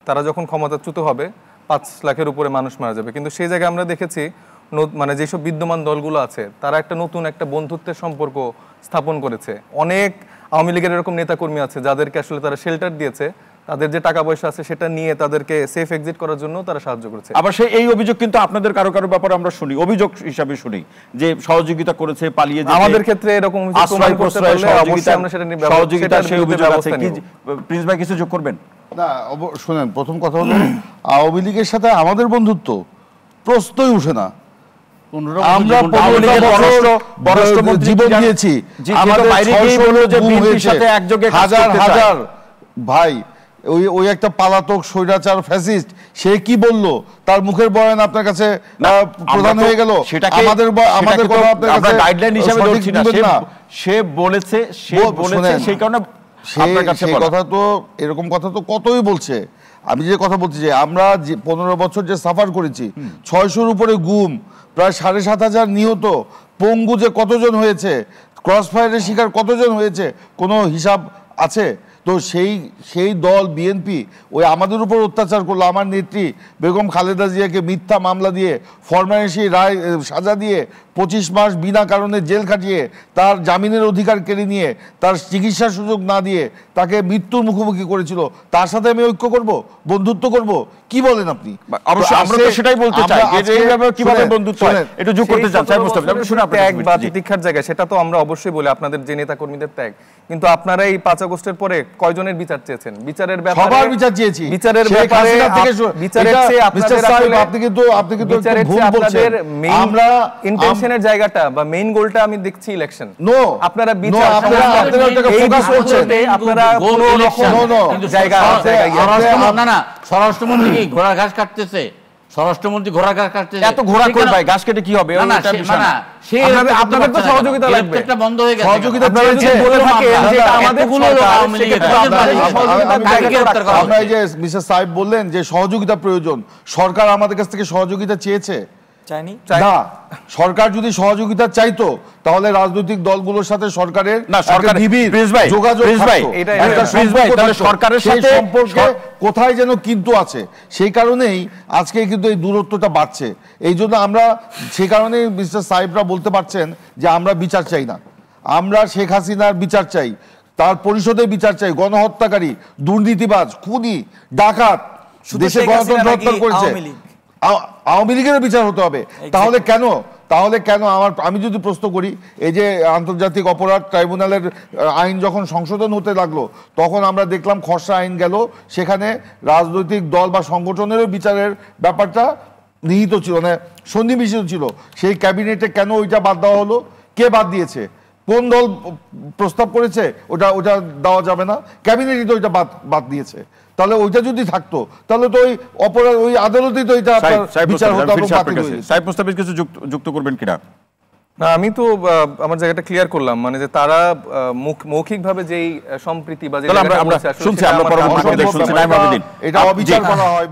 তারা যখন ক্ষমতাচ্যুত হবে 5 লাখের উপরে মানুষ মারা যাবে, কিন্তু সেই জায়গায় আমরা দেখেছি মানে যেসব বিদ্যমান দলগুলো আছে তারা একটা নতুন একটা বন্ধুত্বের সম্পর্ক স্থাপন করেছে। অনেক আওয়ামী লীগের এরকম নেতাকর্মী আছে যাদেরকে আসলে তারা শেল্টার দিয়েছে, তাদের যে টাকা পয়সা আছে সেটা নিয়ে তাদেরকে সেফ এক্সিট করার জন্য তারা সাহায্য করেছে। আবার সেই এই অভিযোগ কিন্তু আপনাদের কারো কারো ব্যাপারে আমরা শুনি, অভিযোগ হিসাবে শুনি যে সহযোগিতা করেছে, পালিয়ে যেতে। আমাদের ক্ষেত্রে এরকম সহযোগিতা সেই অভিযোগ আছে কি? প্রিন্স ভাই কিছু যোগ করবেন? না, শুনেন, প্রথম কথা হলো আওয়ামী লীগের সাথে আমাদের বন্ধুত্ব প্রশ্নই উঠে না। আমরা জীবন দিয়েছি, হাজার হাজার ভাই। ওই একটা পালাতক স্বৈরাচার ফ্যাসিস্ট, সে কি বললো তার মুখের বয়ান আপনার কাছে প্রধান হয়ে গেল। আমাদের কথা আপনার কাছে গাইডলাইন হিসেবে ধরছি না। সে বলেছে সেই কারণে সেই কথা তো, এরকম কথা তো কতই বলছে। আমি যে কথা বলছি যে আমরা 15 বছর যে সাফার করেছি, 600-র উপরে গুম, প্রায় 7,500 নিহত, পঙ্গু যে কতজন হয়েছে, ক্রস ফায়ারের শিকার কতজন হয়েছে, কোনো হিসাব আছে? তো সেই দল বিএনপি ওই আমাদের উপর অত্যাচার করলো। আমার নেত্রী বেগম খালেদা জিয়াকে মিথ্যা মামলা দিয়ে, ফরমায়েশি রায় সাজা দিয়ে, 25 মাস বিনা কারণে জেল খাটিয়ে, তার জামিনের অধিকার কেড়ে নিয়ে, তার চিকিৎসার সুযোগ না দিয়ে তাকে মৃত্যুর মুখোমুখি করেছিল। তার সাথে আমি ঐক্য করব, বন্ধুত্ব করব? কি বলেন আপনি? অবশ্যই আমরা তো সেটাই বলতে চাই যে এইভাবে কিভাবে বন্ধুত্ব হয় একটু যোগ করতে চান স্যার মুস্তাফিজ। আপনি শুনুন, আপনার ত্যাগ বা তিতিক্ষার জায়গা সেটা তো আমরা অবশ্যই বলি আপনাদের যে নেতা কর্মীদের ত্যাগ, কিন্তু আপনারা এই 5 আগস্টের পরে কয়জনের বিচার চেয়েছেন? বিচারের ব্যাপারে সবার বিচার চেয়েছি। বিচারের ব্যাপারে বিচারের চেয়ে আপনাদের আসলে আপনি কিন্তু ভুল বলছেন। আমরা ইন্টেনশনের জায়গাটা বা মেইন গোলটা আমি দেখছি ইলেকশন। নো, আপনারা বিচার আপনারা কোনো রকম জায়গা না স্বরাষ্ট্রমন্ত্রী কি ঘোড়ার ঘাস কাটতেছে? স্বরাষ্ট্রমন্ত্রী ঘোড়ার ঘাস কাটতেছে, এত ঘোড়া কই ভাই? ঘাস কেটে কি হবে? আপনাদের তো সহযোগিতা লাগবে। একটা বন্ধ হয়ে গেছে। সহযোগিতা বলে থাকেন যে আমাদের গুলো আওয়ামী লীগের। আমরা এই যে মিস্টার সাহেব বললেন যে সহযোগিতা প্রয়োজন, সরকার আমাদের কাছ থেকে সহযোগিতা চেয়েছে? চাইনি না। সরকার যদি সহযোগিতা চাইতো তাহলে রাজনৈতিক দলগুলোর সাথে সরকারের যোগাযোগ, সরকারের সাথে সম্পর্কে কোথায় যেন কিন্তু আছে। সেই কারণেই আজকে কিন্তু এই দূরত্বটা বাড়ছে। এই জন্য আমরা সেই কারণেই মিস্টার সাহেবরা বলতে পারছেন যে আমরা বিচার চাই না, আমরা শেখ হাসিনার বিচার চাই, তার পরিষদের বিচার চাই। গণহত্যাকারী, দুর্নীতিবাজ, খুনি, ডাকাত, দেশে গণতন্ত্র হত্যা করেছে, আওয়ামী লীগেরও বিচার হতে হবে। তাহলে কেন আমি যদি প্রশ্ন করি, এই যে আন্তর্জাতিক অপরাধ ট্রাইব্যুনালের আইন যখন সংশোধন হতে লাগলো তখন আমরা দেখলাম খসড়া আইন গেল, সেখানে রাজনৈতিক দল বা সংগঠনেরও বিচারের ব্যাপারটা নিহিত ছিল, মানে সন্নিবেশিত ছিল। সেই ক্যাবিনেটে কেন ওইটা বাদ দেওয়া হলো? কে বাদ দিয়েছে? কোন দল প্রস্তাব করেছে ওটা দেওয়া যাবে না? ক্যাবিনেটই তো ওইটা বাদ দিয়েছে। তাহলে ওইটা যদি থাকতো তাহলে তো ওই অপরাধ ওই আদালতেই তো এটা বিচার হতো। সাহেব মুস্তাফিজ কিছু যুক্ত করবেন কিনা? না, আমি তো আমার জায়গাটা ক্লিয়ার করলাম, মানে যে তারা মৌখিকভাবে যেই সম্প্রীতি বা আমরা শুনছি, আমরা পরবর্তী শুনছি, এটা অবিচার করা হয়।